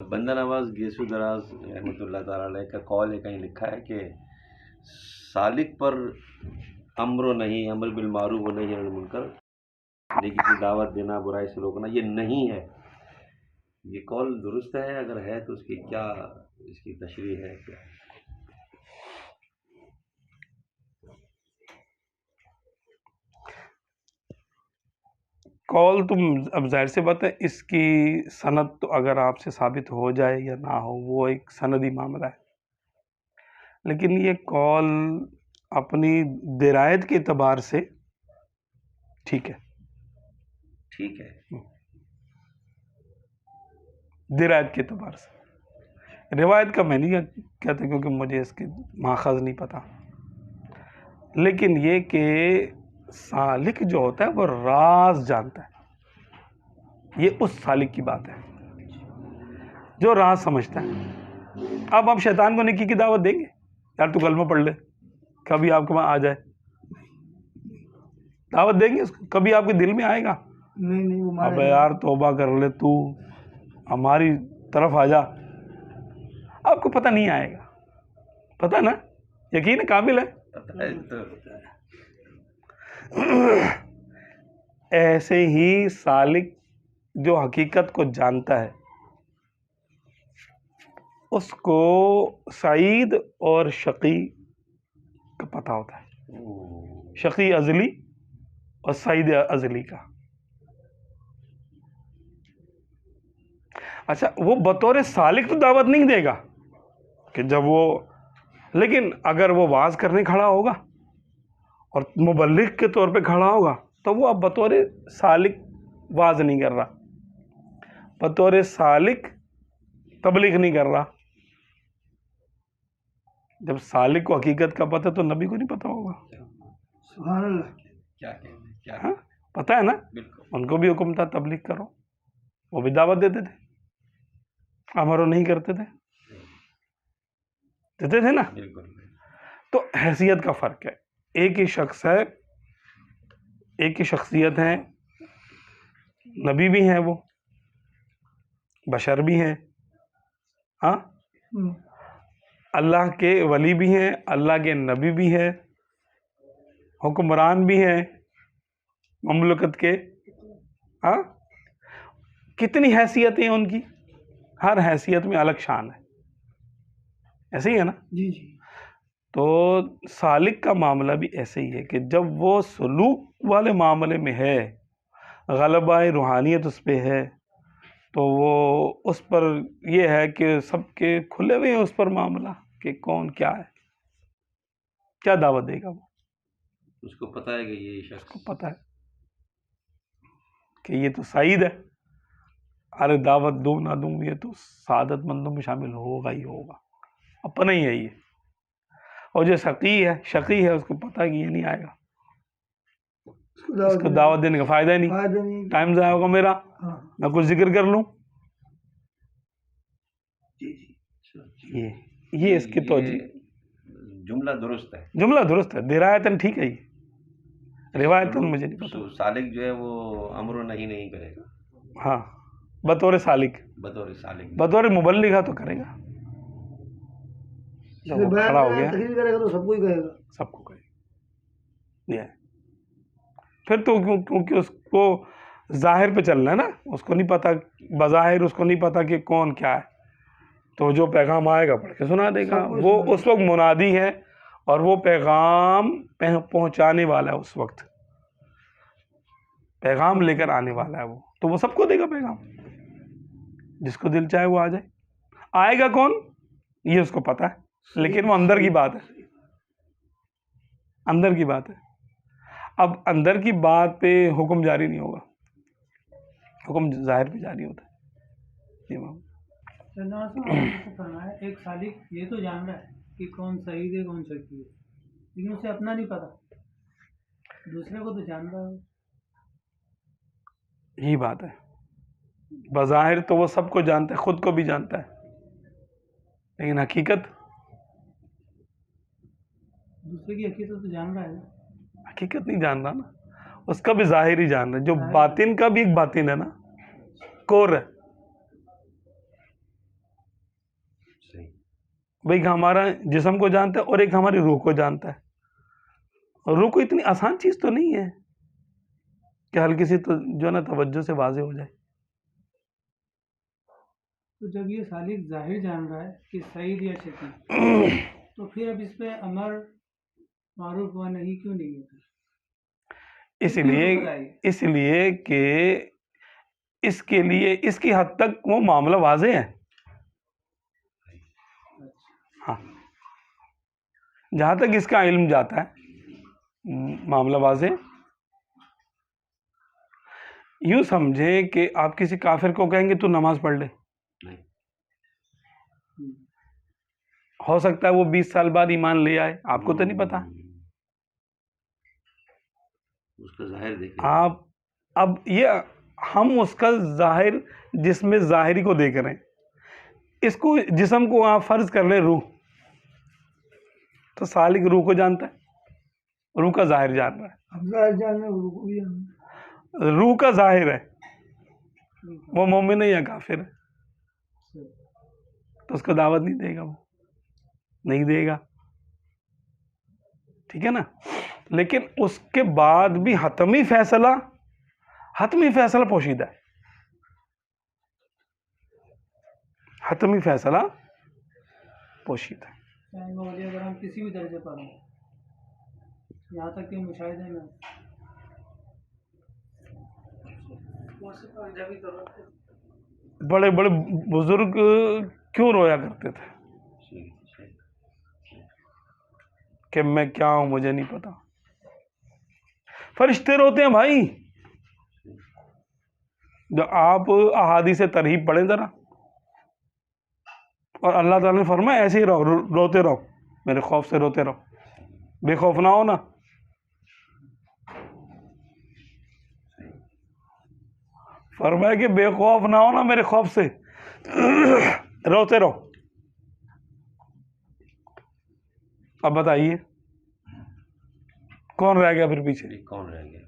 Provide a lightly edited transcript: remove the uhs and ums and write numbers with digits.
بندہ نواز گیسو دراز رحمۃ اللہ تعالیٰ علیہ کا قول ہے، کہیں لکھا ہے کہ سالک پر امر و نہیں، امر بالمعروف و نہی عن المنکر، نیکی کی دعوت دینا، برائی سے روکنا، یہ نہیں ہے. یہ قول درست ہے؟ اگر ہے تو اس کی کیا اس کی تشریح ہے کیا؟ قول تم اب ظاہر سی بات ہے، اس کی سند تو اگر آپ سے ثابت ہو جائے یا نہ ہو وہ ایک سندی معاملہ ہے، لیکن یہ قول اپنی درایت کے اعتبار سے ٹھیک ہے. ٹھیک ہے. درایت کے اعتبار سے، روایت کا میں نہیں کہتا کیونکہ مجھے اس کے ماخذ نہیں پتا، لیکن یہ کہ سالک جو ہوتا ہے وہ راز جانتا ہے، یہ اس سالک کی بات ہے جو راز سمجھتا ہے. اب آپ شیطان کو نیکی کی دعوت دیں گے؟ یار تو کلمہ پڑھ لے، کبھی آپ کے وہاں آ جائے، دعوت دیں گے اس کو؟ کبھی آپ کے دل میں آئے گا نہیں اب یار توبہ کر لے، تو ہماری طرف آ جا؟ آپ کو پتہ نہیں آئے گا. پتہ نا، یقین کامل ہے. ایسے ہی سالک جو حقیقت کو جانتا ہے اس کو سعید اور شقی کا پتہ ہوتا ہے، شقی ازلی اور سعید ازلی کا. اچھا، وہ بطور سالک تو دعوت نہیں دے گا کہ جب وہ، لیکن اگر وہ واز کرنے کھڑا ہوگا اور مبلغ کے طور پہ کھڑا ہوگا تو وہ اب بطور سالک واز نہیں کر رہا، بطور سالک تبلیغ نہیں کر رہا. جب سالک کو حقیقت کا پتہ تو نبی کو نہیں پتہ ہوگا. سبحان اللہ. ہاں پتہ ہے نا، ان کو بھی حکم تھا تبلیغ کرو، وہ بھی دعوت دیتے تھے، امر نہیں کرتے تھے، دیتے تھے نا. تو حیثیت کا فرق ہے. ایک ہی شخص ہے، ایک ہی شخصیت ہے، نبی بھی ہیں، وہ بشر بھی ہیں، ہاں اللہ کے ولی بھی ہیں، اللہ کے نبی بھی ہیں، حکمران بھی ہیں مملکت کے. ہاں کتنی حیثیتیں ہیں ان کی، ہر حیثیت میں الگ شان ہے. ایسے ہی ہے نا؟ جی. تو سالک کا معاملہ بھی ایسے ہی ہے کہ جب وہ سلوک والے معاملے میں ہے، غلبہ روحانیت اس پہ ہے، تو وہ اس پر یہ ہے کہ سب کے کھلے ہوئے ہیں اس پر معاملہ کہ کون کیا ہے، کیا دعوت دے گا. وہ اس کو پتہ ہے کہ یہ شخص کو پتہ ہے کہ یہ تو سعید ہے، ارے دعوت دوں نہ دوں یہ تو سعادت مندوں میں شامل ہوگا ہی ہوگا، اپنا ہی ہے یہ. اور جو شقی ہے اس کو پتہ ہے کہ یہ نہیں آئے گا، اس کو دعوت دینے کا فائدہ ہی نہیں، ٹائم ضائع ہوگا میرا، میں کچھ ذکر کر لوں. یہ اس کی توجہ، جملہ درست ہے، جملہ درست ہے، درایتاً ٹھیک ہے. یہ روایتاً مجھے نہیں پتا. سالک جو ہے وہ امر و نہیں کرے گا. ہاں بطور سالک، بطور سالک، بطور مبلغ تو کرے گا. جب وہ کھڑا ہو گیا کرے گا تو سب کو ہی کہے گا، سب کو کہے گا. پھر تو کیونکہ اس کو ظاہر پہ چلنا ہے نا، اس کو نہیں پتا، بظاہر اس کو نہیں پتا کہ کون کیا ہے، تو جو پیغام آئے گا پڑھ کے سنا دے گا. وہ اس وقت منادی ہے اور وہ پیغام پہنچانے والا ہے، اس وقت پیغام لے کر آنے والا ہے وہ، تو وہ سب کو دے گا پیغام، جس کو دل چاہے وہ آ جائے. آئے گا کون یہ اس کو پتا ہے، لیکن وہ اندر کی بات ہے، اندر کی بات ہے. اب اندر کی بات پہ حکم جاری نہیں ہوگا، حکم ظاہر پہ جاری ہوتا ہے. ایک سالک یہ تو جان رہا ہے کہ کون صحیح ہے کون شکی ہے، لیکن اسے اپنا نہیں پتا، دوسرے کو تو جان رہا ہے. یہی بات ہے، بظاہر تو وہ سب کو جانتا ہے، خود کو بھی جانتا ہے، لیکن حقیقت، دوسرے کی حقیقت تو جان رہا ہے، حقیقت نہیں جان رہا نا، اس کا بھی ظاہر ہی جان رہا ہے. جو باطن کا بھی ایک باطن ہے نا، کور ہے، صحیح. بھائی ہمارا جسم کو جانتا ہے اور ایک ہماری روح کو جانتا ہے. روح کو اتنی آسان چیز تو نہیں ہے کہ ہلکی سی تو جو ہے نا توجہ سے واضح ہو جائے. تو جب یہ سالک ظاہر جان رہا ہے کہ سعید یا شقی، تو پھر اب اس پہ امر معروف و نہی کیوں نہیں ہوتا؟ اس لیے کہ اس کے لیے اس کی حد تک وہ معاملہ واضح ہے. ہاں، جہاں تک اس کا علم جاتا ہے معاملہ واضح. یوں سمجھیں کہ آپ کسی کافر کو کہیں گے تو نماز پڑھ لے، ہو سکتا ہے وہ 20 سال بعد ایمان لے آئے، آپ کو تو نہیں پتا. اس کا ظاہر دیکھیں. آپ اب یہ ہم اس کا ظاہر، جس میں ظاہری کو دیکھ رہے ہیں، اس کو جسم کو آپ فرض کر لیں روح، تو سالک روح کو جانتا ہے، روح کا ظاہر جان رہا ہے. اب ظاہر جاننا روح کو بھی جاننا. روح کا ظاہر ہے، وہ مومن ہے یا کافر ہے، تو اس کو دعوت نہیں دے گا، وہ نہیں دے گا. ٹھیک ہے نا. لیکن اس کے بعد بھی حتمی فیصلہ پوشیدہ ہے. حتمی فیصلہ پوشیدہ ہے. اگر ہم کسی بھی درجے پر ہوں، یہاں تک کہ مشاہدے میں بڑے بڑے بزرگ کیوں رویا کرتے تھے کہ میں کیا ہوں مجھے نہیں پتا. فرشتے روتے ہیں بھائی. جو آپ احادیث ترہیب پڑھیں ذرا، اور اللہ تعالیٰ نے فرمایا ایسے ہی رہو، روتے رہو، میرے خوف سے روتے رہو، بے خوف نہ ہو نا. فرمایا کہ بے خوف نہ ہو نا میرے خوف سے، روتے رہو. اب بتائیے کون رہ گیا پھر پیچھے؟ کون رہ گیا؟